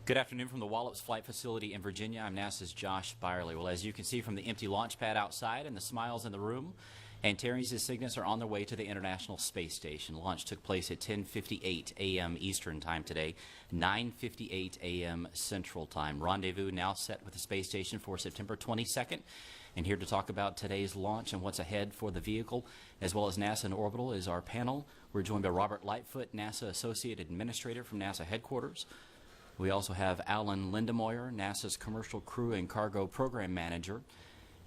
Good afternoon from the Wallops Flight Facility in Virginia. I'm NASA's Josh Byerly. Well, as you can see from the empty launch pad outside and the smiles in the room, Antares and Cygnus are on their way to the International Space Station. Launch took place at 10:58 a.m. Eastern Time today, 9:58 a.m. Central Time. Rendezvous now set with the space station for September 22nd. And here to talk about today's launch and what's ahead for the vehicle, as well as NASA and Orbital, is our panel. We're joined by Robert Lightfoot, NASA Associate Administrator from NASA Headquarters. We also have Alan Lindemoyer, NASA's Commercial Crew and Cargo Program Manager.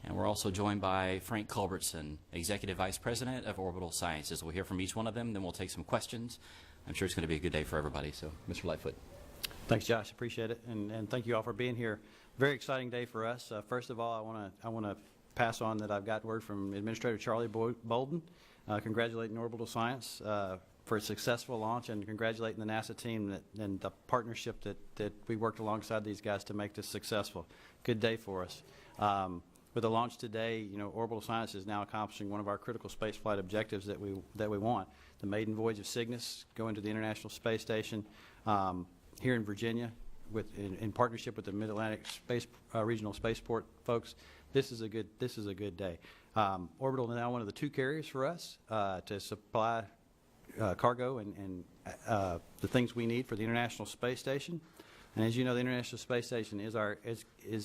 And we're also joined by Frank Culbertson, Executive Vice President of Orbital Sciences. We'll hear from each one of them, then we'll take some questions. I'm sure it's going to be a good day for everybody. So, Mr. Lightfoot. Thanks, Josh. Appreciate it, and thank you all for being here. Very exciting day for us. First of all, I want to pass on that I've got word from Administrator Charlie Bolden, congratulating Orbital Science for a successful launch, and congratulating the NASA team and the partnership that we worked alongside these guys to make this successful. Good day for us. With the launch today, Orbital Science is now accomplishing one of our critical spaceflight objectives that we want: the maiden voyage of Cygnus, going to the International Space Station here in Virginia, in partnership with the Mid-Atlantic Regional Spaceport folks. This is a good day. Orbital is now one of the two carriers for us to supply cargo and the things we need for the International Space Station. And as you know, the International Space Station is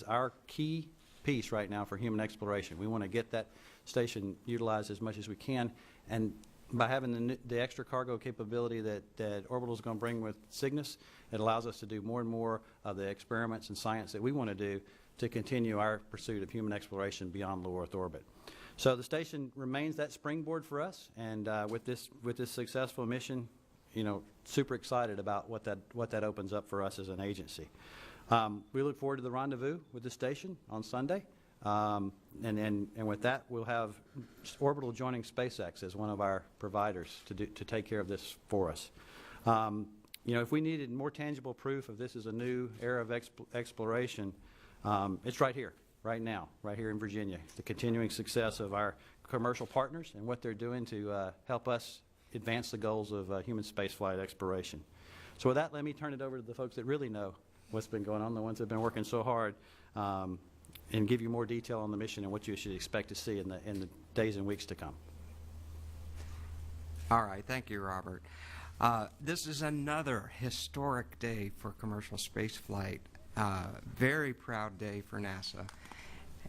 our key piece right now for human exploration. We want to get that station utilized as much as we can, and by having the extra cargo capability that Orbital is going to bring with Cygnus, it allows us to do more and more of the experiments and science that we want to do to continue our pursuit of human exploration beyond low Earth orbit. So the station remains that springboard for us, and with this successful mission, super excited about what that opens up for us as an agency. We look forward to the rendezvous with the station on Sunday, and with that, we'll have Orbital joining SpaceX as one of our providers to take care of this for us. If we needed more tangible proof of this is a new era of exploration, it's right here, right now, right here in Virginia. The continuing success of our commercial partners and what they're doing to help us advance the goals of human spaceflight exploration. So with that, let me turn it over to the folks that really know what's been going on, the ones that have been working so hard, and give you more detail on the mission and what you should expect to see in the days and weeks to come. All right, thank you, Robert. This is another historic day for commercial space flight. Very proud day for NASA,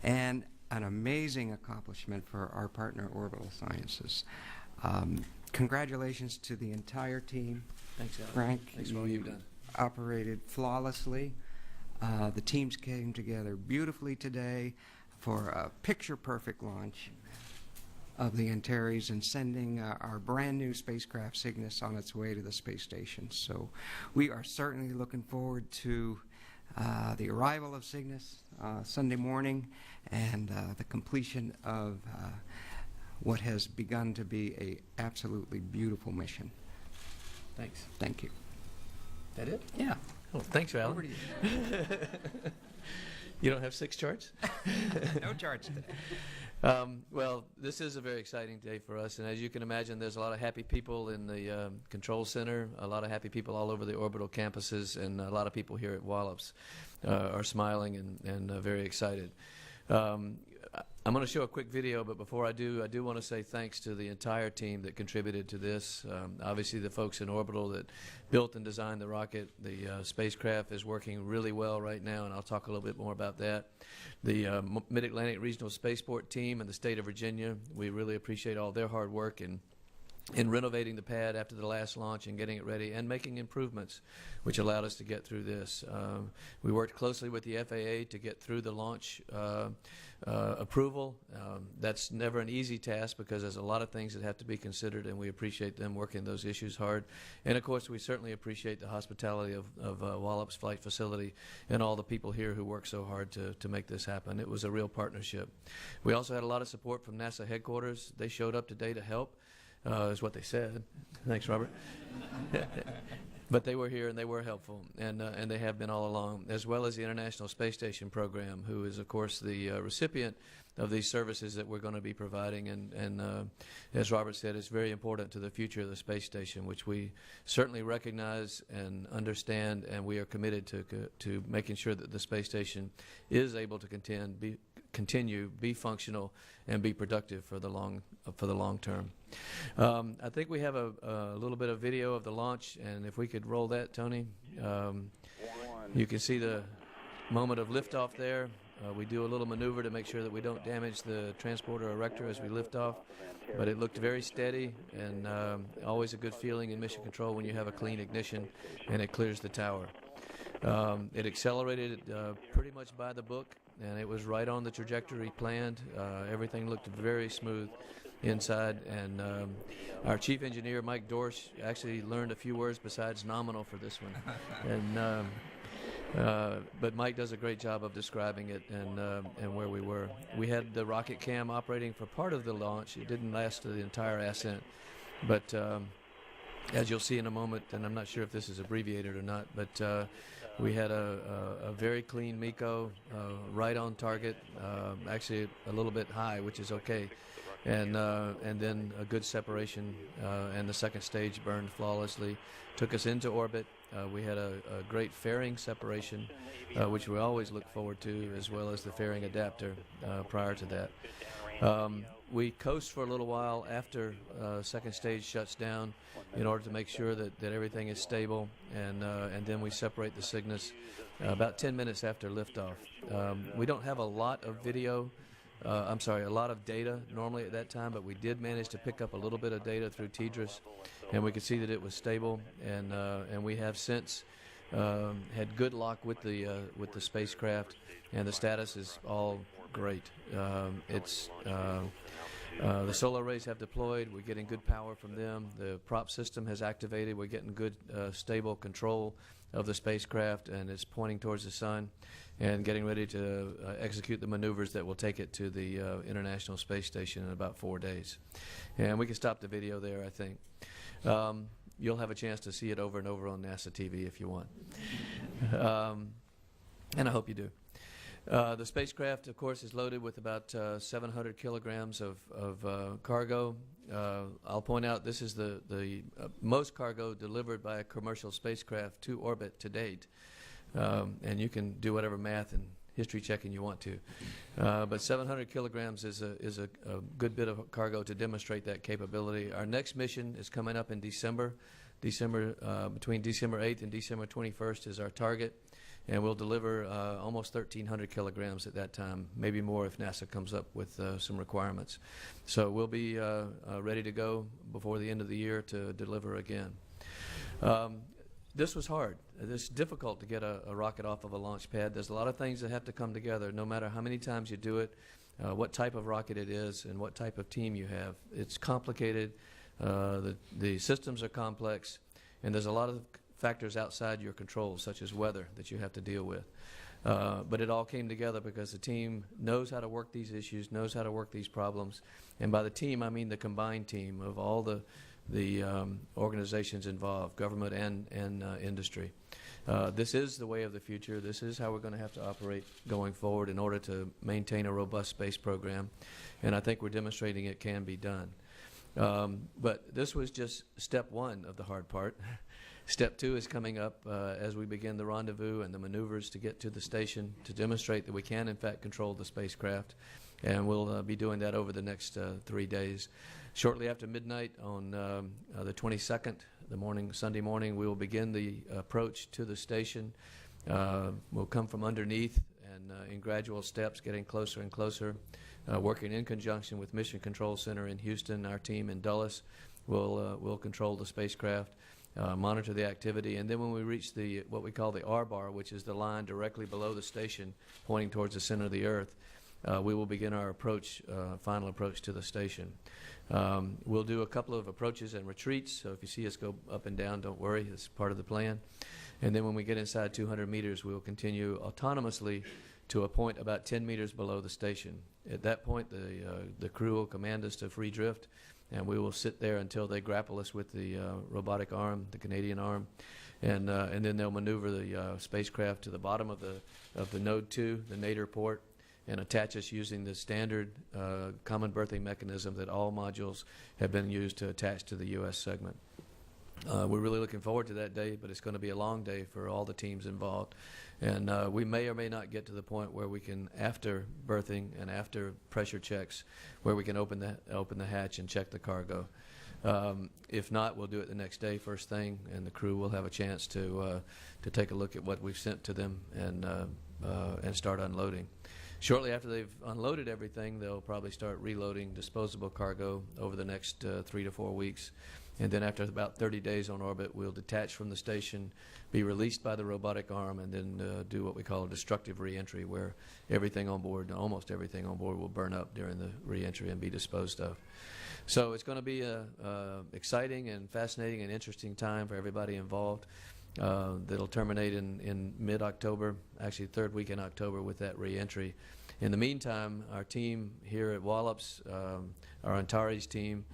and an amazing accomplishment for our partner Orbital Sciences. Congratulations to the entire team. Thanks, Alan. Frank, thanks for all you've done. Operated flawlessly. The teams came together beautifully today for a picture-perfect launch of the Antares and sending our brand new spacecraft Cygnus on its way to the space station. So we are certainly looking forward to the arrival of Cygnus Sunday morning and the completion of what has begun to be a absolutely beautiful mission. Thanks. Thank you. That it? Yeah. Oh, thanks, Alan. Over to you. You don't have 6 charts? No charts today. Well, this is a very exciting day for us, and as you can imagine, there's a lot of happy people in the control center, a lot of happy people all over the Orbital campuses, and a lot of people here at Wallops are smiling and very excited. I'm going to show a quick video, but before I do want to say thanks to the entire team that contributed to this. Obviously, the folks in Orbital that built and designed the rocket. The spacecraft is working really well right now, and I'll talk a little bit more about that. The Mid-Atlantic Regional Spaceport team and the state of Virginia, we really appreciate all their hard work in renovating the pad after the last launch and getting it ready and making improvements, which allowed us to get through this. We worked closely with the FAA to get through the launch approval. That's never an easy task because there's a lot of things that have to be considered, and we appreciate them working those issues hard. And of course, we certainly appreciate the hospitality of Wallops Flight Facility and all the people here who worked so hard to make this happen. It was a real partnership. We also had a lot of support from NASA headquarters. They showed up today to help. Is what they said. Thanks, Robert. But they were here and they were helpful, and they have been all along, as well as the International Space Station program, who is, of course, the recipient of these services that we're going to be providing. And as Robert said, it's very important to the future of the space station, which we certainly recognize and understand, and we are committed to making sure that the space station is able to continue, be functional, and be productive for the long term. I think we have a little bit of video of the launch, and if we could roll that, Tony. You can see the moment of liftoff there. We do a little maneuver to make sure that we don't damage the transporter erector as we lift off, but it looked very steady, and always a good feeling in mission control when you have a clean ignition and it clears the tower. It accelerated pretty much by the book, and it was right on the trajectory planned. Everything looked very smooth inside, and our chief engineer, Mike Dorsch, actually learned a few words besides nominal for this one. And but Mike does a great job of describing it and where we were. We had the rocket cam operating for part of the launch. It didn't last the entire ascent, but as you'll see in a moment, and I'm not sure if this is abbreviated or not, but we had a very clean MECO, right on target, actually a little bit high, which is okay, and then a good separation, and the second stage burned flawlessly, took us into orbit. We had a great fairing separation, which we always look forward to, as well as the fairing adapter prior to that. We coast for a little while after second stage shuts down in order to make sure that everything is stable, and then we separate the Cygnus about 10 minutes after liftoff. We don't have a lot of a lot of data normally at that time, but we did manage to pick up a little bit of data through TDRS, and we could see that it was stable, and we have since had good lock with the spacecraft, and the status is all great. The solar arrays have deployed. We're getting good power from them. The prop system has activated. We're getting good stable control of the spacecraft, and it's pointing towards the sun and getting ready to execute the maneuvers that will take it to the International Space Station in about 4 days. And we can stop the video there, I think. You'll have a chance to see it over and over on NASA TV if you want. And I hope you do. The spacecraft, of course, is loaded with about 700 kilograms of cargo. I'll point out this is the most cargo delivered by a commercial spacecraft to orbit to date. And you can do whatever math and history checking you want to. But 700 kilograms is a good bit of cargo to demonstrate that capability. Our next mission is coming up in December. Between December 8th and December 21st is our target. And we'll deliver almost 1,300 kilograms at that time, maybe more if NASA comes up with some requirements. So we'll be ready to go before the end of the year to deliver again. This was hard. It's difficult to get a rocket off of a launch pad. There's a lot of things that have to come together, no matter how many times you do it, what type of rocket it is, and what type of team you have. It's complicated. The systems are complex, and there's a lot of factors outside your control, such as weather, that you have to deal with. But it all came together because the team knows how to work these issues, knows how to work these problems. And by the team, I mean the combined team of all the organizations involved, government and industry. This is the way of the future. This is how we're going to have to operate going forward in order to maintain a robust space program. And I think we're demonstrating it can be done. But this was just step one of the hard part. Step two is coming up as we begin the rendezvous and the maneuvers to get to the station to demonstrate that we can, in fact, control the spacecraft. And we'll be doing that over the next 3 days. Shortly after midnight on the 22nd, Sunday morning, we will begin the approach to the station. We'll come from underneath and in gradual steps, getting closer and closer, working in conjunction with Mission Control Center in Houston. Our team in Dulles will control the spacecraft. Monitor the activity, and then when we reach what we call the R bar, which is the line directly below the station pointing towards the center of the Earth, we will begin our final approach to the station. We'll do a couple of approaches and retreats, so if you see us go up and down, don't worry, it's part of the plan. And then when we get inside 200 meters, we will continue autonomously to a point about 10 meters below the station. At that point, the crew will command us to free drift, and we will sit there until they grapple us with the robotic arm, the Canadian arm, and then they'll maneuver the spacecraft to the bottom of the Node 2, the nadir port, and attach us using the standard common berthing mechanism that all modules have been used to attach to the U.S. segment. We're really looking forward to that day, but it's going to be a long day for all the teams involved. And we may or may not get to the point where we can, after berthing and after pressure checks, where we can open the hatch and check the cargo. If not, we'll do it the next day, first thing, and the crew will have a chance to take a look at what we've sent to them and start unloading. Shortly after they've unloaded everything, they'll probably start reloading disposable cargo over the next 3 to 4 weeks. And then after about 30 days on orbit, we'll detach from the station, be released by the robotic arm, and then do what we call a destructive reentry, where everything on board, almost everything on board, will burn up during the reentry and be disposed of. So it's going to be a exciting and fascinating and interesting time for everybody involved. That'll terminate in mid-October, actually third week in October, with that reentry. In the meantime, our team here at Wallops, our Antares team,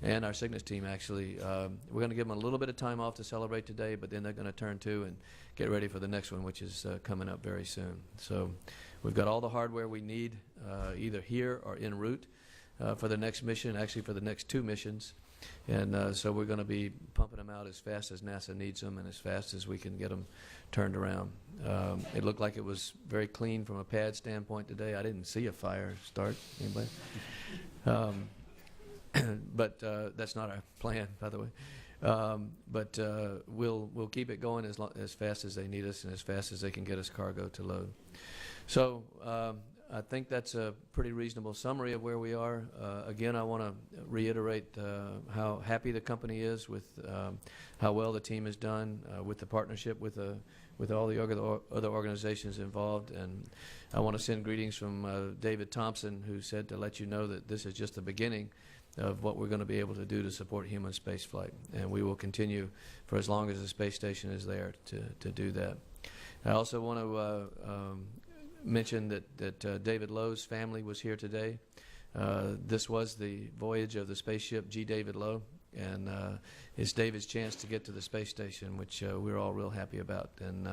and our Cygnus team, actually, we're going to give them a little bit of time off to celebrate today, but then they're going to turn to and get ready for the next one, which is coming up very soon. So we've got all the hardware we need, either here or en route, for the next mission, actually for the next 2 missions. And so we're going to be pumping them out as fast as NASA needs them and as fast as we can get them turned around. It looked like it was very clean from a pad standpoint today. I didn't see a fire start. Anybody? But that's not our plan, by the way. But we'll keep it going as fast as they need us and as fast as they can get us cargo to load. So I think that's a pretty reasonable summary of where we are. Again, I want to reiterate how happy the company is with how well the team has done with the partnership with all the other organizations involved. And I want to send greetings from David Thompson, who said to let you know that this is just the beginning of what we're going to be able to do to support human spaceflight. And we will continue for as long as the space station is there to do that. I also want to mention that David Lowe's family was here today. This was the voyage of the spaceship G. David Lowe, and it's David's chance to get to the space station, which we're all real happy about. And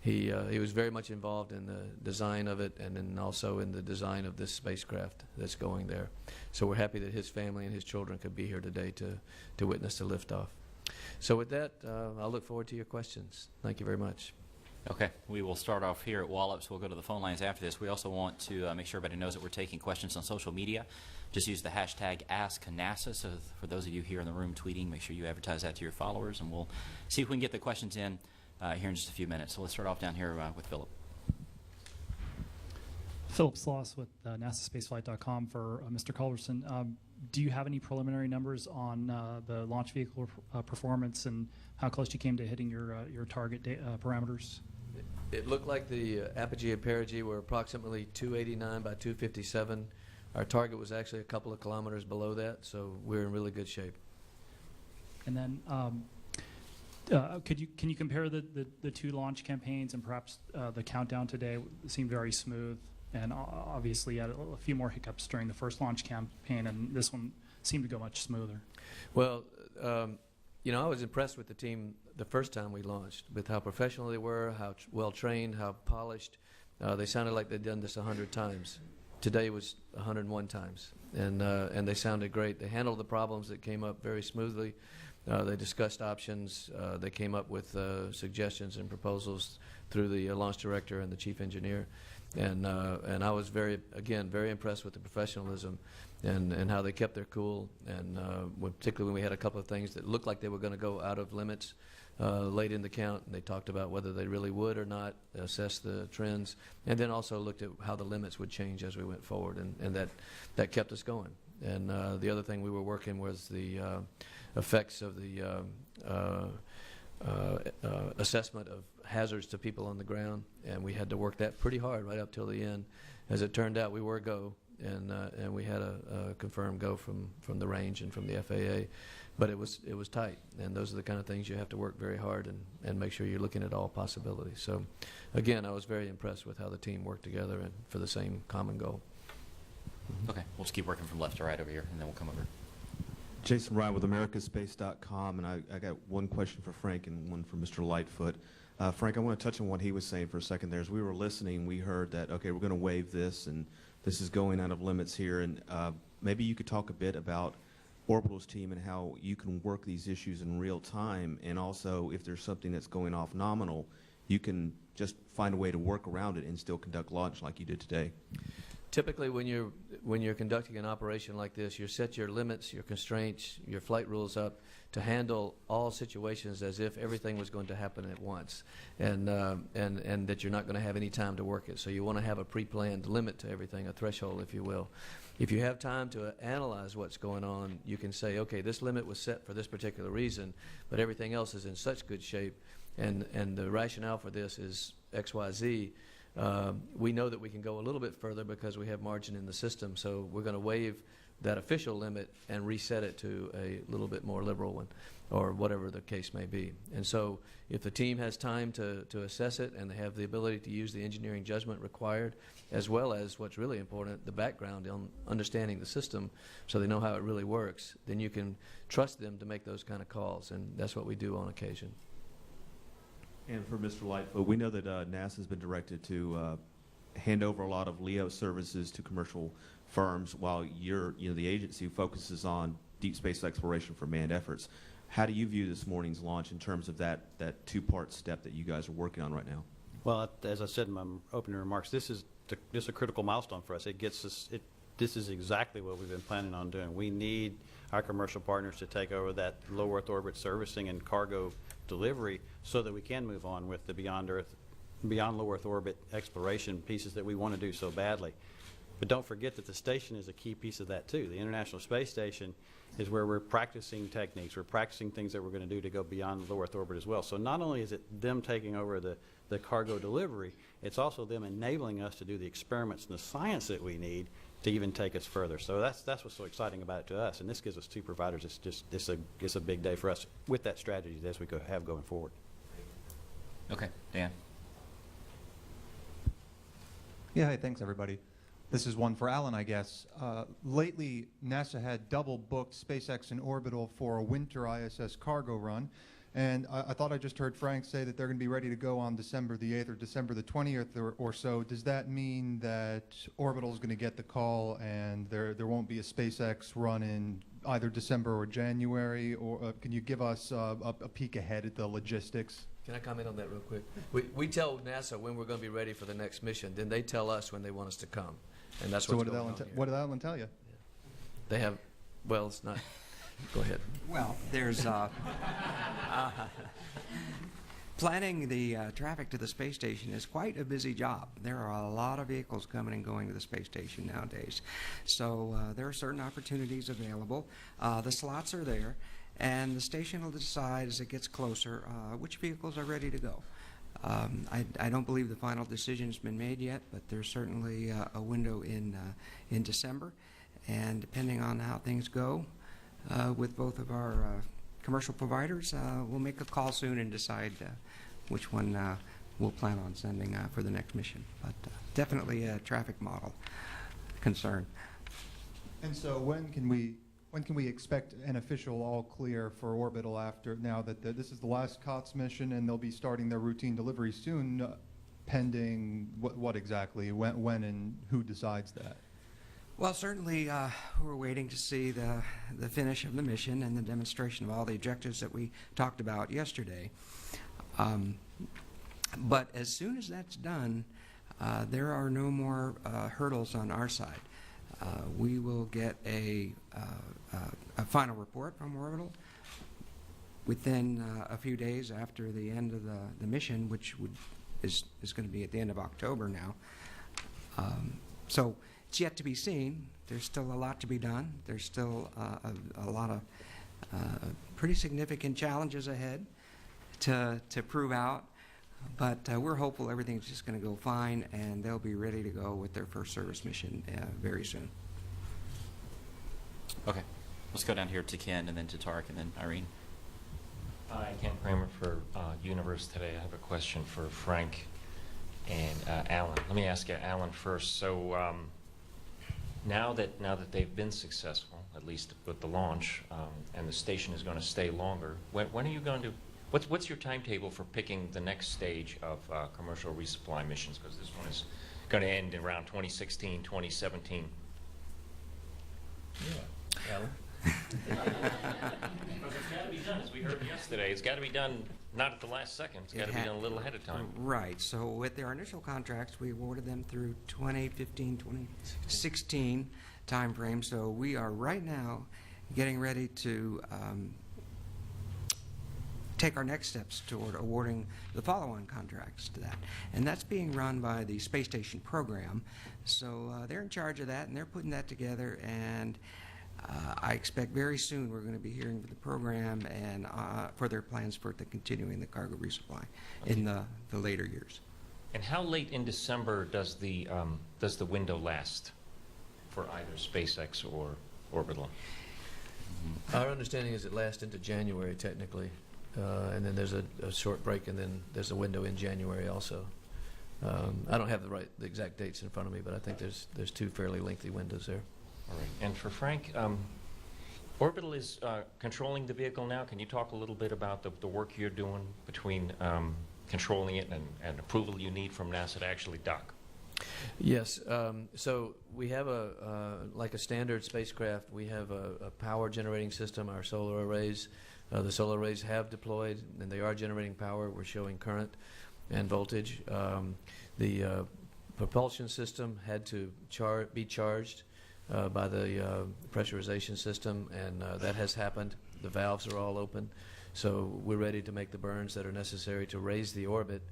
he was very much involved in the design of it, and then also in the design of this spacecraft that's going there. So we're happy that his family and his children could be here today to witness the liftoff. So with that, I'll look forward to your questions. Thank you very much. Okay, we will start off here at Wallops. We'll go to the phone lines after this. We also want to make sure everybody knows that we're taking questions on social media. Just use the hashtag AskNASA. So for those of you here in the room tweeting, make sure you advertise that to your followers, and we'll see if we can get the questions in here in just a few minutes. So let's start off down here with Philip. Philip Sloss with NASASpaceflight.com for Mr. Culberson. Do you have any preliminary numbers on the launch vehicle performance and how close you came to hitting your target parameters? It looked like the apogee and perigee were approximately 289 by 257. Our target was actually a couple of kilometers below that, so we're in really good shape. And then can you compare the 2 launch campaigns, and perhaps the countdown today seemed very smooth, and obviously had a few more hiccups during the first launch campaign, and this one seemed to go much smoother. Well, you know, I was impressed with the team the first time we launched, with how professional they were, how well trained, how polished. They sounded like they'd done this 100 times. Today was 101 times, and they sounded great. They handled the problems that came up very smoothly. They discussed options. They came up with suggestions and proposals through the launch director and the chief engineer. And I was very impressed with the professionalism and how they kept their cool, and particularly when we had a couple of things that looked like they were going to go out of limits late in the count, and they talked about whether they really would or not, assess the trends, and then also looked at how the limits would change as we went forward, and that kept us going. And the other thing we were working was the effects of the assessment of hazards to people on the ground, and we had to work that pretty hard right up till the end. As it turned out, we were go, and we had a confirmed go from the range and from the FAA, but it was tight, and those are the kind of things you have to work very hard and make sure you're looking at all possibilities. So again, I was very impressed with how the team worked together and for the same common goal. Okay, we'll just keep working from left to right over here, and then we'll come over. Jason Ryan with americaspace.com, and I got one question for Frank and one for Mr. Lightfoot. Frank, I want to touch on what he was saying for a second there. As we were listening, we heard that, okay, we're going to waive this, and this is going out of limits here, and maybe you could talk a bit about Orbital's team and how you can work these issues in real time, and also if there's something that's going off nominal, you can just find a way to work around it and still conduct launch like you did today. Typically, when you're conducting an operation like this, you set your limits, your constraints, your flight rules up to handle all situations as if everything was going to happen at once, and that you're not going to have any time to work it. So you want to have a pre-planned limit to everything, a threshold, if you will. If you have time to analyze what's going on, you can say, okay, this limit was set for this particular reason, but everything else is in such good shape, and the rationale for this is X, Y, Z. We know that we can go a little bit further because we have margin in the system, so we're going to waive that official limit and reset it to a little bit more liberal one, or whatever the case may be. And so if the team has time to assess it and they have the ability to use the engineering judgment required, as well as what's really important, the background on understanding the system so they know how it really works, then you can trust them to make those kind of calls, and that's what we do on occasion. And for Mr. Lightfoot, we know that NASA has been directed to hand over a lot of LEO services to commercial firms, while the agency focuses on deep space exploration for manned efforts. How do you view this morning's launch in terms of that two-part step that you guys are working on right now? Well, as I said in my opening remarks, this is a critical milestone for us. It gets us. This is exactly what we've been planning on doing. We need our commercial partners to take over that low Earth orbit servicing and cargo delivery so that we can move on with the beyond low Earth orbit exploration pieces that we want to do so badly. But don't forget that the station is a key piece of that too. The International Space Station is where we're practicing techniques. We're practicing things that we're going to do to go beyond low Earth orbit as well. So not only is it them taking over the cargo delivery, it's also them enabling us to do the experiments and the science that we need to even take us further. So that's what's so exciting about it to us. And this gives us two providers. It's a big day for us with that strategy as we have going forward. Okay, Dan. Yeah, hey, thanks everybody. This is one for Alan, I guess. Lately, NASA had double booked SpaceX and Orbital for a winter ISS cargo run. And I thought I just heard Frank say that they're going to be ready to go on December the 8th or December the 20th or so. Does that mean that Orbital is going to get the call and there won't be a SpaceX run in either December or January? Or can you give us a peek ahead at the logistics? Can I comment on that real quick? We tell NASA when we're going to be ready for the next mission. Then they tell us when they want us to come. And that's what's going on here. What did Alan tell you? Yeah. They have, well, it's not. Go ahead. Well, there's planning the traffic to the space station is quite a busy job. There are a lot of vehicles coming and going to the space station nowadays. So there are certain opportunities available. The slots are there, and the station will decide as it gets closer which vehicles are ready to go. I don't believe the final decision has been made yet, but there's certainly a window in December, and depending on how things go with both of our commercial providers, we'll make a call soon and decide which one we'll plan on sending for the next mission. But definitely a traffic model concern. And so when can we expect an official all clear for Orbital after now that this is the last COTS mission and they'll be starting their routine delivery soon, pending what exactly, when and who decides that? Well, certainly we're waiting to see the finish of the mission and the demonstration of all the objectives that we talked about yesterday. But as soon as that's done, there are no more hurdles on our side. We will get a final report from Orbital within a few days after the end of the mission, which is going to be at the end of October now. So it's yet to be seen. There's still a lot to be done. There's still a lot of pretty significant challenges ahead to prove out. But we're hopeful everything's just going to go fine, and they'll be ready to go with their first service mission very soon. Okay. Let's go down here to Ken, and then to Tarek, and then Irene. Hi, Ken Kramer for Universe Today. I have a question for Frank and Alan. Let me ask you, Alan, first. So now that they've been successful, at least with the launch, and the station is going to stay longer. When are you going to, what's your timetable for picking the next stage of commercial resupply missions? Because this one is going to end around 2016, 2017. Yeah, Alan? Because it's got to be done, as we heard yesterday. It's got to be done not at the last second. It's got to be done a little ahead of time. Right. So with their initial contracts, we awarded them through 2015, 2016 timeframe. So we are right now getting ready to take our next steps toward awarding the follow-on contracts to that. And that's being run by the Space Station program. So they're in charge of that, and they're putting that together. And I expect very soon we're going to be hearing from the program and for their plans for the continuing the cargo resupply in the later years. And how late in December does the window last for either SpaceX or Orbital? Our understanding is it lasts into January, technically. And then there's a short break, and then there's a window in January also. I don't have the exact dates in front of me, but I think there's two fairly lengthy windows there. All right. And for Frank, Orbital is controlling the vehicle now. Can you talk a little bit about the work you're doing between controlling it and approval you need from NASA to actually dock? Yes. So we have like a standard spacecraft, we have a power generating system, our solar arrays. The solar arrays have deployed, and they are generating power. We're showing current and voltage. The propulsion system had to be charged by the pressurization system, and that has happened. The valves are all open, so we're ready to make the burns that are necessary to raise the orbit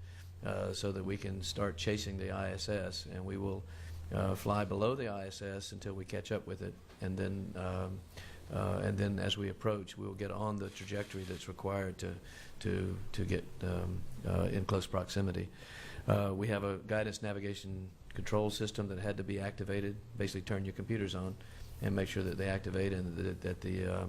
so that we can start chasing the ISS, and we will fly below the ISS until we catch up with it, and then as we approach, we will get on the trajectory that's required to get in close proximity. We have a guidance navigation control system that had to be activated. Basically turn your computers on and make sure that they activate, and that the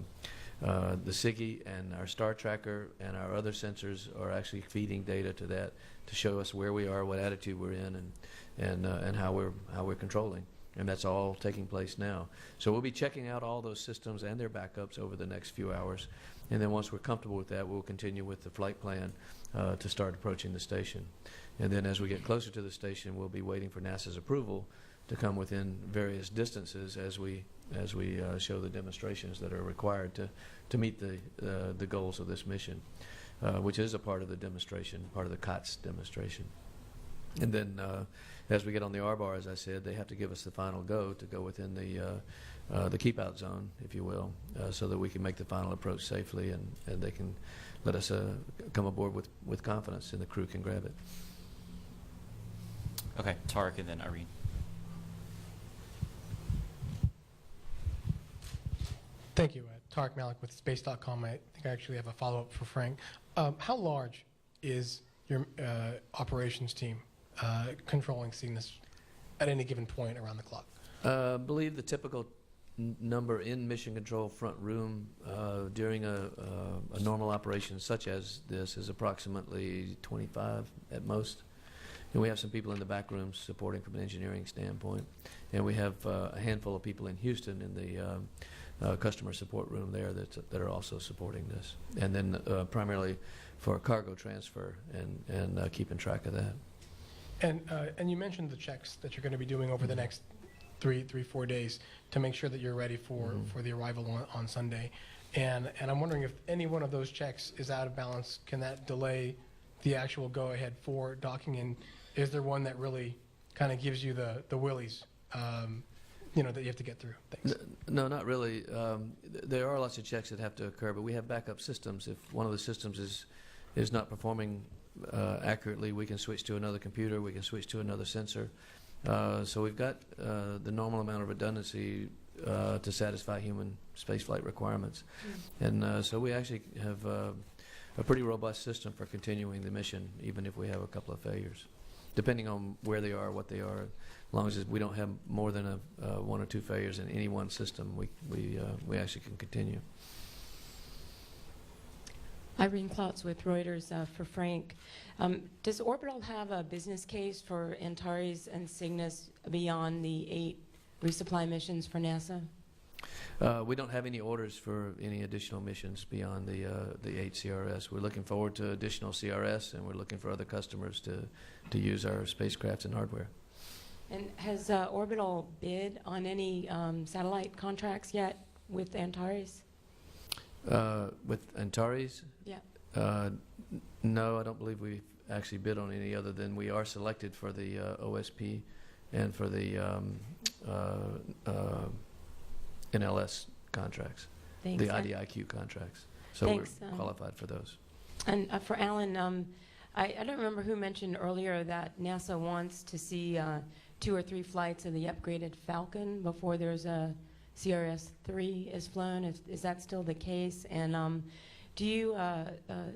SIGI and our star tracker and our other sensors are actually feeding data to that to show us where we are, what attitude we're in, and how we're controlling. And that's all taking place now. So we'll be checking out all those systems and their backups over the next few hours. And then once we're comfortable with that, we'll continue with the flight plan to start approaching the station. And then as we get closer to the station, we'll be waiting for NASA's approval to come within various distances as we show the demonstrations that are required to meet the goals of this mission, which is a part of the demonstration, part of the COTS demonstration. And then as we get on the R-bar, as I said, they have to give us the final go to go within the keep-out zone, if you will, so that we can make the final approach safely, and they can let us come aboard with confidence, and the crew can grab it. Okay, Tarek and then Irene. Thank you. Tarek Malik with Space.com. I think I actually have a follow-up for Frank. How large is your operations team controlling Cygnus at any given point around the clock? I believe the typical number in mission control front room during a normal operation such as this is approximately 25 at most. And we have some people in the back rooms supporting from an engineering standpoint. And we have a handful of people in Houston in the customer support room there that are also supporting this. And then primarily for cargo transfer and keeping track of that. And you mentioned the checks that you're going to be doing over the next 4 days to make sure that you're ready for the arrival on Sunday. And I'm wondering if any one of those checks is out of balance, can that delay the actual go-ahead for docking? And is there one that really kind of gives you the willies, that you have to get through? Thanks. No, not really. There are lots of checks that have to occur, but we have backup systems. If one of the systems is not performing accurately, we can switch to another computer, we can switch to another sensor. So we've got the normal amount of redundancy to satisfy human spaceflight requirements. And so we actually have a pretty robust system for continuing the mission, even if we have a couple of failures, depending on where they are, what they are. As long as we don't have more than one or two failures in any one system, we actually can continue. Irene Klotz with Reuters for Frank. Does Orbital have a business case for Antares and Cygnus beyond the 8 resupply missions for NASA? We don't have any orders for any additional missions beyond the 8 CRS. We're looking forward to additional CRS, and we're looking for other customers to use our spacecrafts and hardware. And has Orbital bid on any satellite contracts yet with Antares? With Antares? Yeah. No, I don't believe we've actually bid on any other than we are selected for the OSP and for the NLS contracts, Thanks. the IDIQ contracts. So Thanks, we're qualified for those. And for Alan, I don't remember who mentioned earlier that NASA wants to see 2 or 3 flights of the upgraded Falcon before there's a CRS-3 is flown. Is that still the case? And do you,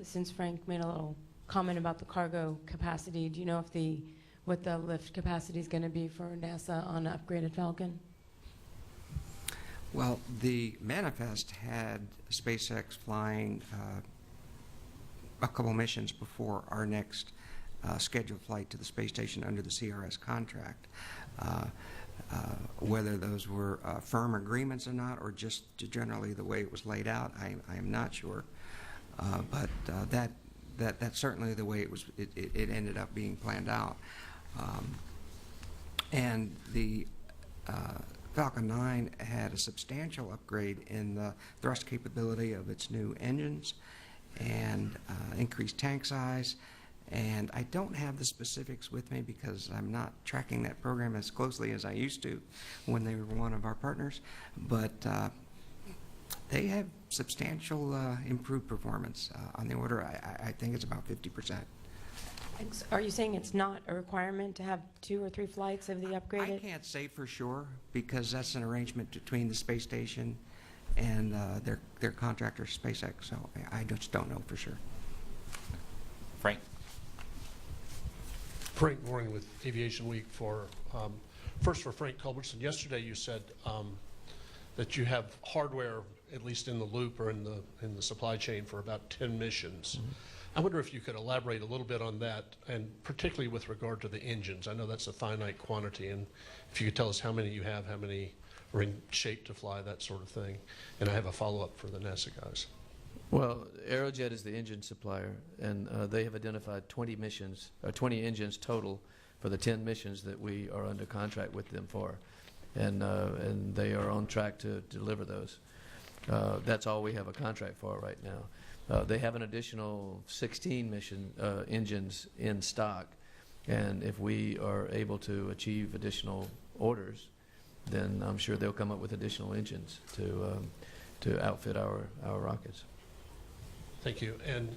since Frank made a little comment about the cargo capacity, do you know if what the lift capacity is going to be for NASA on an upgraded Falcon? Well, the manifest had SpaceX flying a couple missions before our next scheduled flight to the space station under the CRS contract. Whether those were firm agreements or not, or just generally the way it was laid out, I am not sure. But that's certainly the way it ended up being planned out. And the Falcon 9 had a substantial upgrade in the thrust capability of its new engines and increased tank size. And I don't have the specifics with me because I'm not tracking that program as closely as I used to when they were one of our partners. But they have substantial improved performance on the order. I think it's about 50%. Are you saying it's not a requirement to have 2 or 3 flights of the upgraded? I can't say for sure because that's an arrangement between the space station and their contractor, SpaceX. So I just don't know for sure. Frank? Frank Mooring with Aviation Week. First for Frank Culbertson. Yesterday you said that you have hardware, at least in the loop or in the supply chain, for about 10 missions. Mm-hmm. I wonder if you could elaborate a little bit on that, and particularly with regard to the engines. I know that's a finite quantity, and if you could tell us how many you have, how many are in shape to fly, that sort of thing. And I have a follow-up for the NASA guys. Well, Aerojet is the engine supplier, and they have identified 20 missions, 20 engines total for the 10 missions that we are under contract with them for, and they are on track to deliver those. That's all we have a contract for right now. They have an additional 16 engines in stock, and if we are able to achieve additional orders, then I'm sure they'll come up with additional engines to outfit our rockets. Thank you. And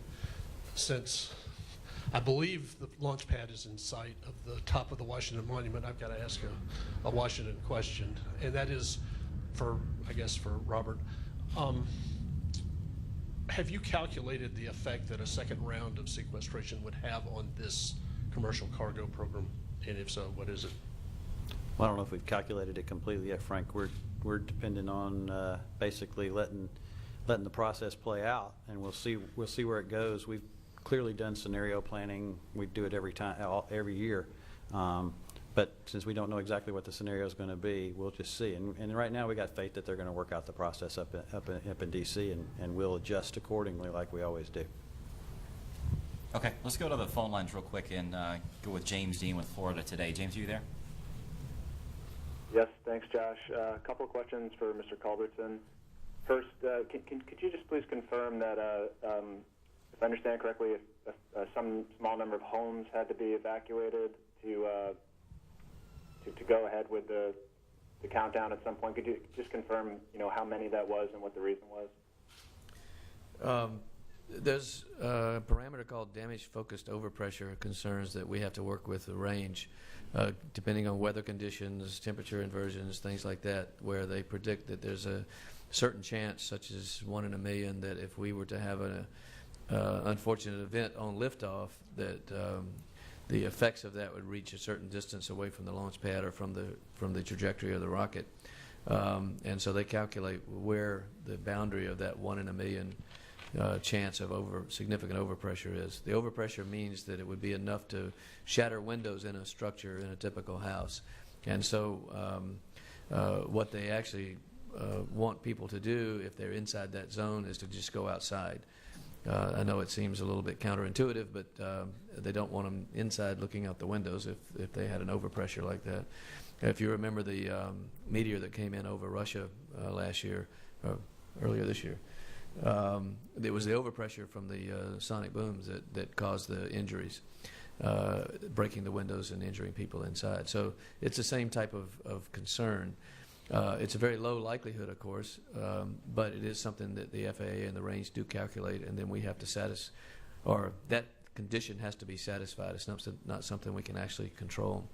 since I believe the launch pad is in sight of the top of the Washington Monument, I've got to ask a Washington question, and that is for Robert. Have you calculated the effect that a second round of sequestration would have on this commercial cargo program? And if so, what is it? Well, I don't know if we've calculated it completely yet, Frank. We're dependent on basically letting the process play out, and we'll see where it goes. We've clearly done scenario planning. We do it every year. But since we don't know exactly what the scenario is going to be, we'll just see. And right now we got faith that they're going to work out the process up in D.C. and we'll adjust accordingly like we always do. Okay, let's go to the phone lines real quick and go with James Dean with Florida Today. James, are you there? Yes, thanks, Josh. A couple of questions for Mr. Culbertson. First, could you just please confirm that, if I understand correctly, if some small number of homes had to be evacuated to go ahead with the countdown at some point? Could you just confirm, how many that was and what the reason was? There's a parameter called damage-focused overpressure concerns that we have to work with the range, depending on weather conditions, temperature inversions, things like that, where they predict that there's a certain chance, such as 1 in a million, that if we were to have an unfortunate event on liftoff, that the effects of that would reach a certain distance away from the launch pad or from the trajectory of the rocket. And so they calculate where the boundary of that 1 in a million chance of significant overpressure is. The overpressure means that it would be enough to shatter windows in a structure in a typical house. And so what they actually want people to do if they're inside that zone is to just go outside. I know it seems a little bit counterintuitive, but they don't want them inside looking out the windows if they had an overpressure like that. If you remember the meteor that came in over Russia last year, earlier this year, it was the overpressure from the sonic booms that caused the injuries, breaking the windows and injuring people inside. So it's the same type of concern. It's a very low likelihood, of course, but it is something that the FAA and the range do calculate, and then we have to or that condition has to be satisfied. It's not something we can actually control.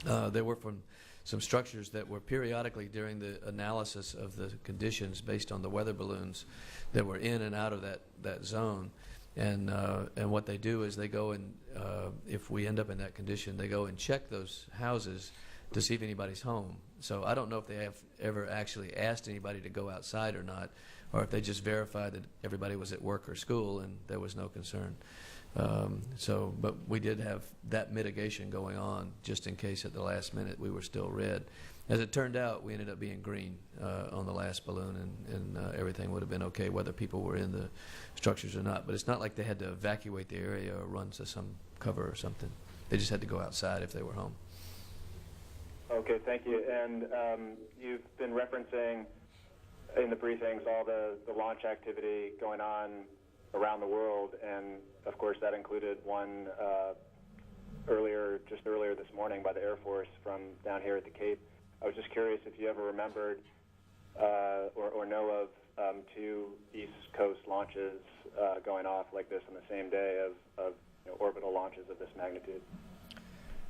There were some structures that were periodically during the analysis of the conditions based on the weather balloons that were in and out of that zone. And what they do is they go and, if we end up in that condition, they go and check those houses to see if anybody's home. So I don't know if they have ever actually asked anybody to go outside or not, or if they just verified that everybody was at work or school and there was no concern. But we did have that mitigation going on just in case at the last minute we were still red. As it turned out, we ended up being green on the last balloon, and everything would have been okay whether people were in the structures or not. But it's not like they had to evacuate the area or run to some cover or something. They just had to go outside if they were home. Okay, thank you. And you've been referencing in the briefings all the launch activity going on around the world, and of course that included one just earlier this morning by the Air Force from down here at the Cape. I was just curious if you ever remembered or know of two East Coast launches going off like this on the same day of orbital launches of this magnitude.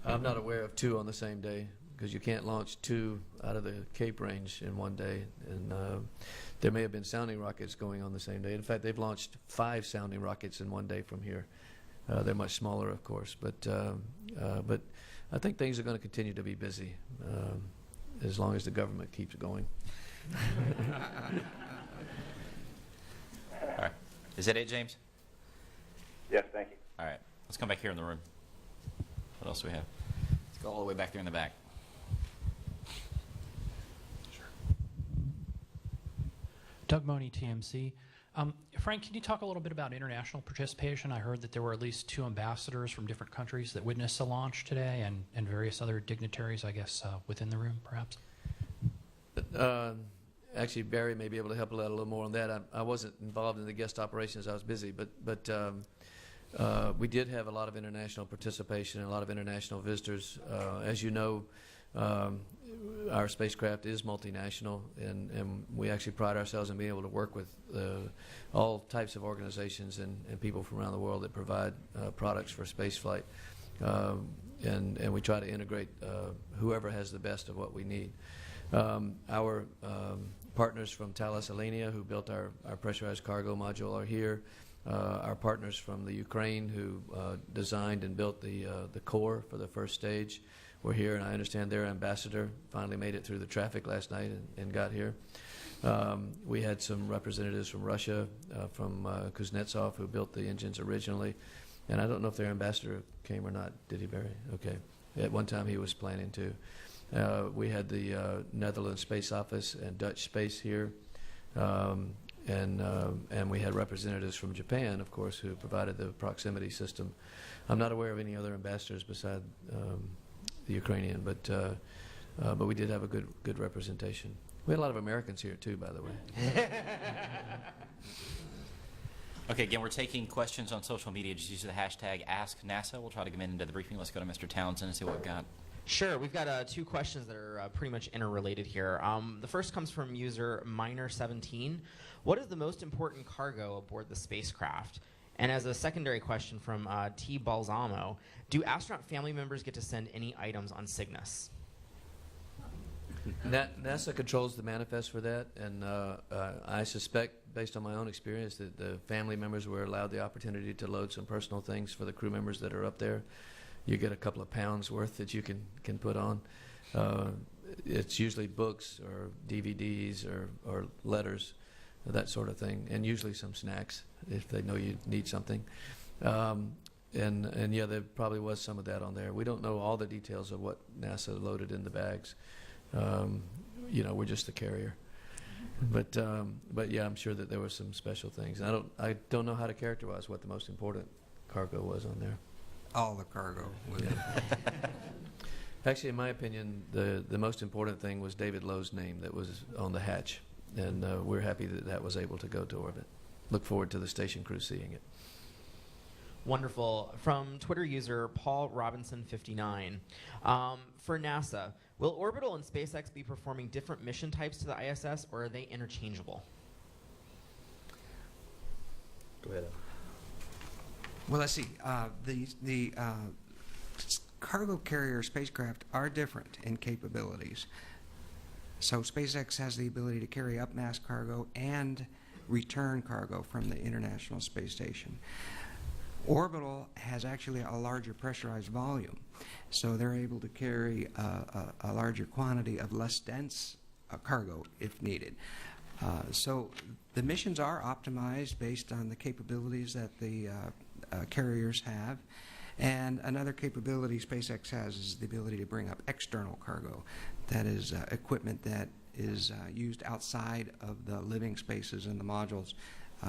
I'm not aware of two on the same day, because you can't launch two out of the Cape range in one day. And there may have been sounding rockets going on the same day. In fact, they've launched 5 sounding rockets in one day from here. They're much smaller, of course, but I think things are going to continue to be busy as long as the government keeps going. All right. Is that it, James? Yes, thank you. All right. Let's come back here in the room. What else do we have? Let's go all the way back there in the back. Doug Money, TMC. Frank, can you talk a little bit about international participation? I heard that there were at least 2 ambassadors from different countries that witnessed the launch today, and various other dignitaries, I guess, within the room, perhaps. Actually, Barry may be able to help a little more on that. I wasn't involved in the guest operations. I was busy, but we did have a lot of international participation and a lot of international visitors. As you know, our spacecraft is multinational, and we actually pride ourselves in being able to work with all types of organizations and people from around the world that provide products for spaceflight. And we try to integrate whoever has the best of what we need. Our partners from Thales Alenia, who built our pressurized cargo module, are here. Our partners from the Ukraine, who designed and built the core for the first stage, were here, and I understand their ambassador finally made it through the traffic last night and got here. We had some representatives from Russia, from Kuznetsov, who built the engines originally, and I don't know if their ambassador came or not. Did he, Barry? Okay. At one time he was planning to. We had the Netherlands Space Office and Dutch Space here. And we had representatives from Japan, of course, who provided the proximity system. I'm not aware of any other ambassadors beside the Ukrainian, but we did have a good representation. We had a lot of Americans here too, by the way. Okay, again, we're taking questions on social media. Just use the hashtag #AskNASA. We'll try to get into the briefing. Let's go to Mr. Townsend and see what we've got. Sure. We've got 2 questions that are pretty much interrelated here. The first comes from user Miner17. What is the most important cargo aboard the spacecraft? And as a secondary question from T. Balsamo, do astronaut family members get to send any items on Cygnus? NASA controls the manifest for that, and I suspect, based on my own experience, that the family members were allowed the opportunity to load some personal things for the crew members that are up there. You get a couple of pounds worth that you can put on. It's usually books or DVDs or letters, that sort of thing, and usually some snacks if they know you need something. And yeah, there probably was some of that on there. We don't know all the details of what NASA loaded in the bags. We're just the carrier. But yeah, I'm sure that there were some special things. I don't know how to characterize what the most important cargo was on there. All the cargo. Actually, in my opinion, the most important thing was David Lowe's name that was on the hatch, and we're happy that that was able to go to orbit. Look forward to the station crew seeing it. Wonderful. From Twitter user Paul Robinson 59, for NASA, will Orbital and SpaceX be performing different mission types to the ISS, or are they interchangeable? Go ahead. Well, let's see. The cargo carrier spacecraft are different in capabilities. So SpaceX has the ability to carry up mass cargo and return cargo from the International Space Station. Orbital has actually a larger pressurized volume, so they're able to carry a larger quantity of less dense cargo if needed. So the missions are optimized based on the capabilities that the carriers have. And another capability SpaceX has is the ability to bring up external cargo. That is equipment that is used outside of the living spaces in the modules,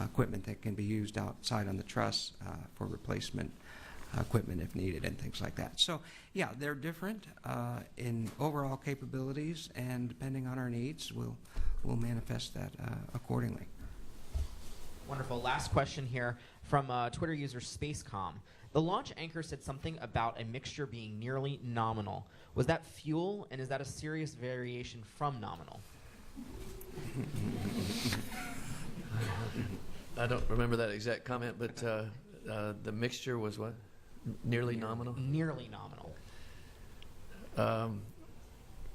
equipment that can be used outside on the truss for replacement equipment if needed and things like that. So yeah, they're different in overall capabilities, and depending on our needs, we'll manifest that accordingly. Wonderful. Last question here from Twitter user Spacecom. The launch anchor said something about a mixture being nearly nominal. Was that fuel, and is that a serious variation from nominal? I don't remember that exact comment, but the mixture was what? Nearly nominal? Nearly nominal.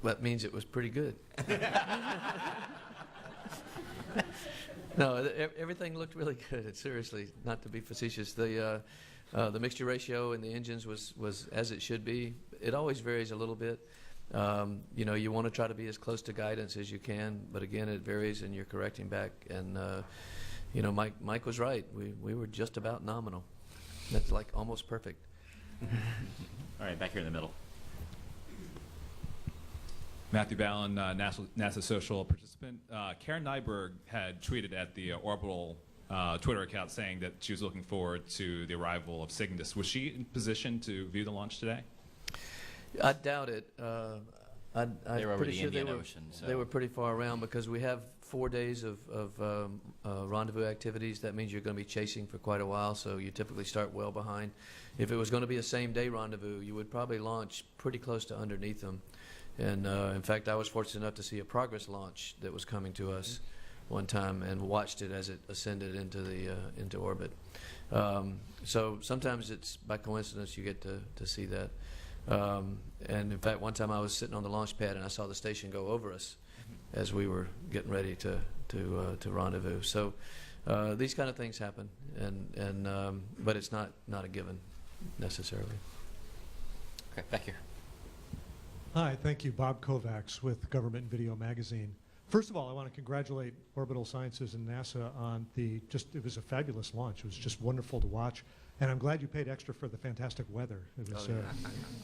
That means it was pretty good. No, everything looked really good. Seriously, not to be facetious. The mixture ratio in the engines was as it should be. It always varies a little bit. You know, you want to try to be as close to guidance as you can, but again, it varies, and you're correcting back. And you know, Mike was right. We were just about nominal. That's like almost perfect. All right, back here in the middle. Matthew Ballin, NASA social participant. Karen Nyberg had tweeted at the Orbital Twitter account saying that she was looking forward to the arrival of Cygnus. Was she in position to view the launch today? I doubt it. I'm They were over pretty the sure Indian they were, Ocean, so- they were pretty far around, because we have 4 days of rendezvous activities. That means you're going to be chasing for quite a while, so you typically start well behind. If it was going to be a same-day rendezvous, you would probably launch pretty close to underneath them. And in fact, I was fortunate enough to see a Progress launch that was coming to us one time, and watched it as it ascended into orbit. So sometimes it's by coincidence you get to see that. And in fact, one time I was sitting on the launch pad and I saw the station go over us as we were getting ready to rendezvous. So these kind of things happen, but it's not a given necessarily. Okay, back here. Hi, thank you. Bob Kovacs with Government Video Magazine. First of all, I want to congratulate Orbital Sciences and NASA on it was a fabulous launch. It was just wonderful to watch. And I'm glad you paid extra for the fantastic weather. It was,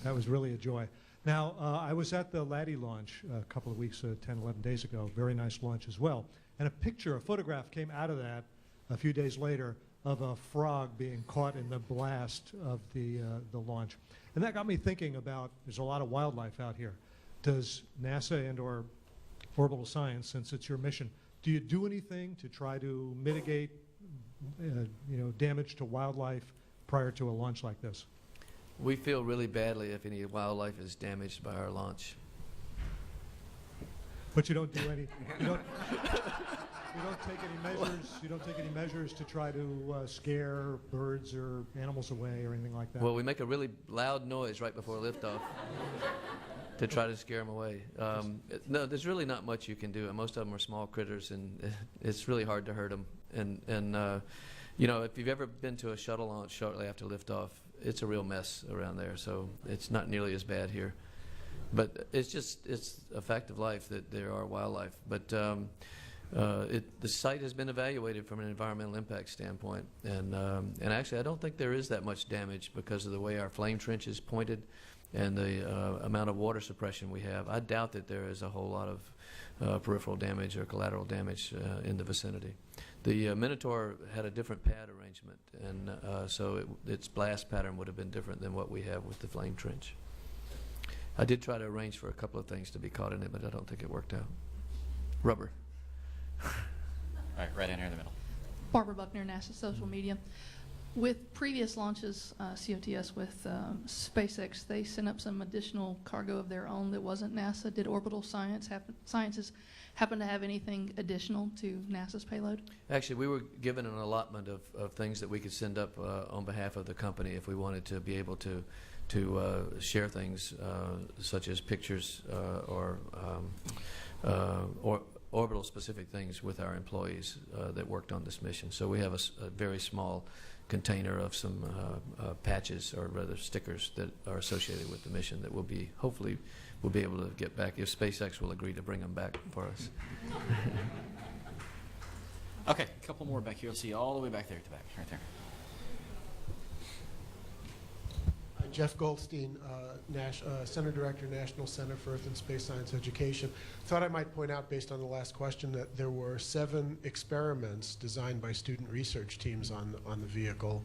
that was really a joy. Now, I was at the Laddie launch a couple of weeks, 10, 11 days ago. Very nice launch as well. And a photograph came out of that a few days later of a frog being caught in the blast of the launch. And that got me thinking about, there's a lot of wildlife out here. Does NASA and or Orbital Science, since it's your mission, do you do anything to try to mitigate damage to wildlife prior to a launch like this? We feel really badly if any wildlife is damaged by our launch. But you don't do any. You don't take any measures. You don't take any measures to try to scare birds or animals away or anything like that. Well, we make a really loud noise right before liftoff to try to scare them away. No, there's really not much you can do. And most of them are small critters, and it's really hard to hurt them. And you know, if you've ever been to a shuttle launch shortly after liftoff, it's a real mess around there. So it's not nearly as bad here. But it's a fact of life that there are wildlife. But the site has been evaluated from an environmental impact standpoint, and actually I don't think there is that much damage because of the way our flame trench is pointed, and the amount of water suppression we have, I doubt that there is a whole lot of peripheral damage or collateral damage in the vicinity. The Minotaur had a different pad arrangement, and so its blast pattern would have been different than what we have with the flame trench. I did try to arrange for a couple of things to be caught in it, but I don't think it worked out. Rubber. All right, right in here in the middle. Barbara Buckner, NASA Social Media. With previous launches, COTS with SpaceX, they sent up some additional cargo of their own that wasn't NASA. Did Orbital Sciences happen to have anything additional to NASA's payload? Actually, we were given an allotment of things that we could send up on behalf of the company if we wanted to be able to share things such as pictures or orbital-specific things with our employees that worked on this mission. So we have a very small container of some patches, or rather stickers, that are associated with the mission that hopefully we'll be able to get back if SpaceX will agree to bring them back for us. Okay, a couple more back here. You'll see all the way back there at the back, right there. Jeff Goldstein, Center Director, National Center for Earth and Space Science Education. Thought I might point out, based on the last question, that there were 7 experiments designed by student research teams on the vehicle,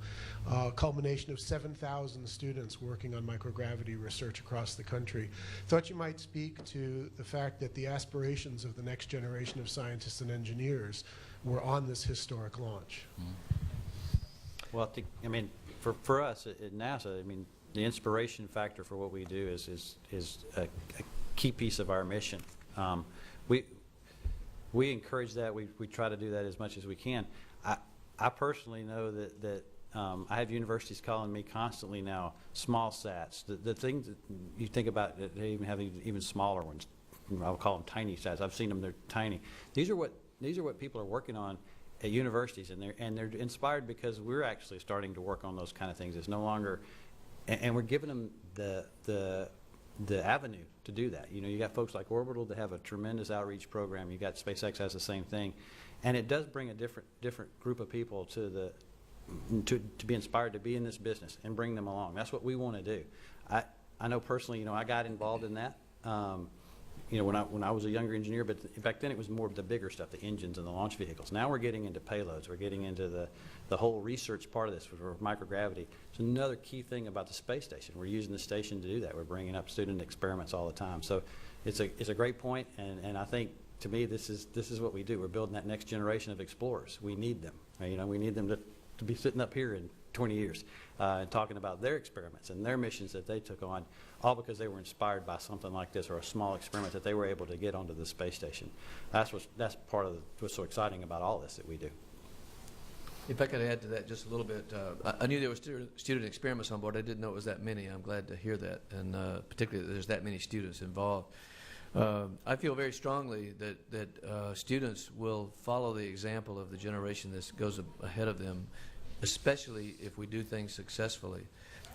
culmination of 7,000 students working on microgravity research across the country. Thought you might speak to the fact that the aspirations of the next generation of scientists and engineers were on this historic launch. Well, I mean, for us at NASA, I mean, the inspiration factor for what we do is a key piece of our mission. We encourage that. We try to do that as much as we can. I personally know that I have universities calling me constantly now, small sats. The things that you think about, they even have even smaller ones. I'll call them tiny sats. I've seen them; they're tiny. These are what people are working on at universities, and they're inspired because we're actually starting to work on those kind of things. It's no longer, and we're giving them the avenue to do that. You know, you got folks like Orbital that have a tremendous outreach program. You got SpaceX has the same thing, and it does bring a different group of people to be inspired to be in this business and bring them along. That's what we want to do. I know personally, you know, I got involved in that. You know, when I was a younger engineer, but back then it was more of the bigger stuff, the engines and the launch vehicles. Now we're getting into payloads. We're getting into the whole research part of this for microgravity. It's another key thing about the space station. We're using the station to do that. We're bringing up student experiments all the time. So it's a great point, and I think, to me, this is what we do. We're building that next generation of explorers. We need them. You know, we need them to be sitting up here in 20 years and talking about their experiments and their missions that they took on, all because they were inspired by something like this or a small experiment that they were able to get onto the space station. That's part of what's so exciting about all this that we do. If I could add to that just a little bit, I knew there were student experiments on board. I didn't know it was that many. I'm glad to hear that, and particularly that there's that many students involved. I feel very strongly that students will follow the example of the generation that goes ahead of them, especially if we do things successfully.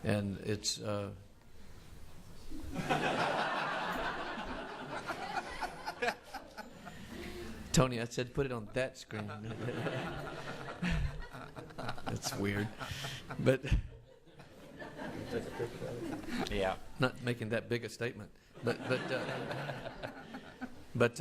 And it's Tony, I said put it on that screen. That's weird. But yeah, not making that big a statement. But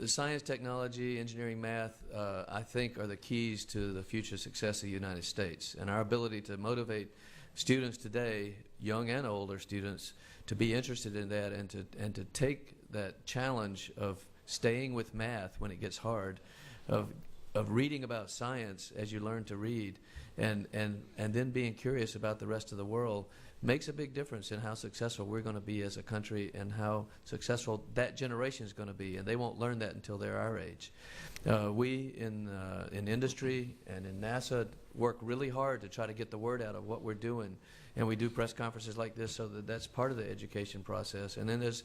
science, technology, engineering, math, I think, are the keys to the future success of the United States. And our ability to motivate students today, young and older students, to be interested in that and to take that challenge of staying with math when it gets hard, of reading about science as you learn to read, and then being curious about the rest of the world, makes a big difference in how successful we're going to be as a country and how successful that generation is going to be. And they won't learn that until they're our age. We in industry and in NASA work really hard to try to get the word out of what we're doing. And we do press conferences like this so that that's part of the education process. And then there's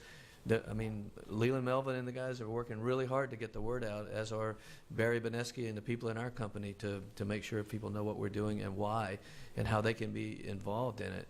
Leland Melvin and the guys are working really hard to get the word out, as are Barry Benesky and the people in our company to make sure people know what we're doing and why and how they can be involved in it.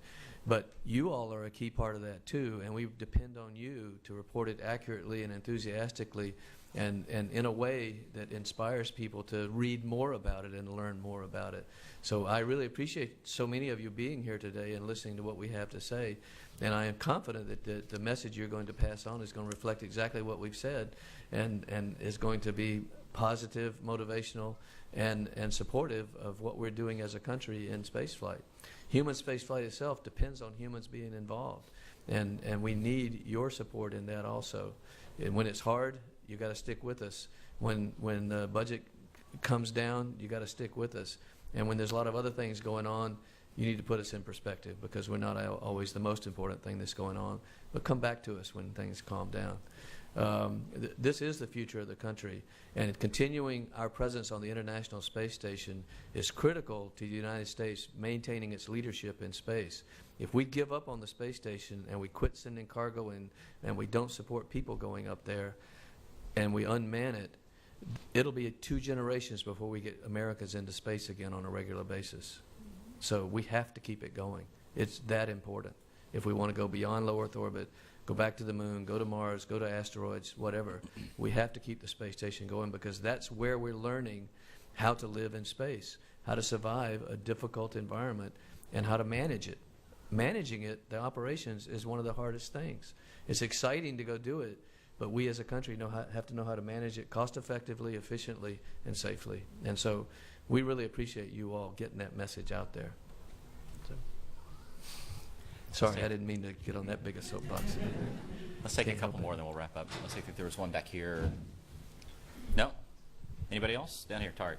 But you all are a key part of that too, and we depend on you to report it accurately and enthusiastically and in a way that inspires people to read more about it and learn more about it. So I really appreciate so many of you being here today and listening to what we have to say. And I am confident that the message you're going to pass on is going to reflect exactly what we've said, and is going to be positive, motivational, and supportive of what we're doing as a country in spaceflight. Human spaceflight itself depends on humans being involved, and we need your support in that also. And when it's hard, you got to stick with us. When the budget comes down, you got to stick with us. And when there's a lot of other things going on, you need to put us in perspective, because we're not always the most important thing that's going on. But come back to us when things calm down. This is the future of the country, and continuing our presence on the International Space Station is critical to the United States maintaining its leadership in space. If we give up on the space station and we quit sending cargo and we don't support people going up there and we unman it, it'll be 2 generations before we get Americans into space again on a regular basis. So we have to keep it going. It's that important. If we want to go beyond low Earth orbit, go back to the moon, go to Mars, go to asteroids, whatever, we have to keep the space station going, because that's where we're learning how to live in space, how to survive a difficult environment, and how to manage it. Managing it, the operations, is one of the hardest things. It's exciting to go do it, but we as a country have to know how to manage it cost effectively, efficiently, and safely. And so we really appreciate you all getting that message out there. So, sorry, I didn't mean to get on that big a soapbox. Let's take a couple more, then we'll wrap up. Let's see if there was one back here. No? Anybody else? Down here, Tarek.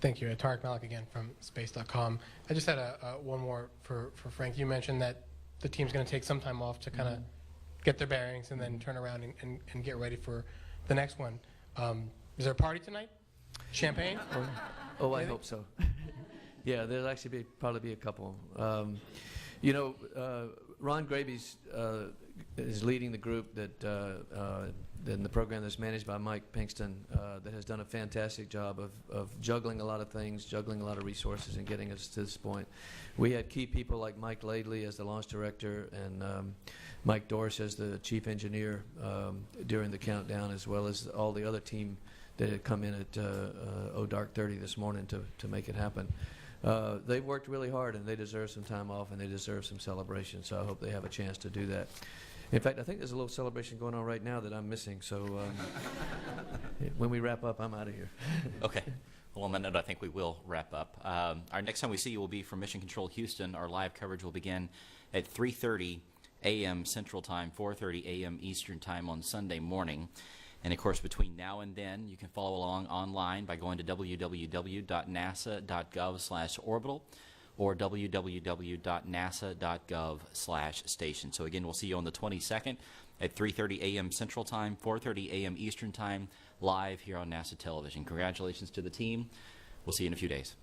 Thank you. Tarek Malik again from space.com. I just had one more for Frank. You mentioned that the team's going to take some time off to kind of get their bearings and then turn around and get ready for the next one. Is there a party tonight? Champagne? Oh, I hope so. Yeah, there'll actually probably be a couple. Ron Graby's is leading the group that in the program that's managed by Mike Pinkston that has done a fantastic job of juggling a lot of things, juggling a lot of resources, and getting us to this point. We had key people like Mike Laidley as the launch director and Mike Dorsch as the chief engineer during the countdown, as well as all the other team that had come in at dark 30 this morning to make it happen. They've worked really hard, and they deserve some time off, and they deserve some celebration, so I hope they have a chance to do that. In fact, I think there's a little celebration going on right now that I'm missing, so when we wrap up, I'm out of here. Okay. Well, on that note, I think we will wrap up. Our next time we see you will be from Mission Control Houston. Our live coverage will begin at 3:30 a.m. Central Time, 4:30 a.m. Eastern Time on Sunday morning. And, of course, between now and then, you can follow along online by going to www.nasa.gov/orbital or www.nasa.gov/station. So, again, we'll see you on the 22nd at 3:30 a.m. Central Time, 4:30 a.m. Eastern Time, live here on NASA Television. Congratulations to the team. We'll see you in a few days.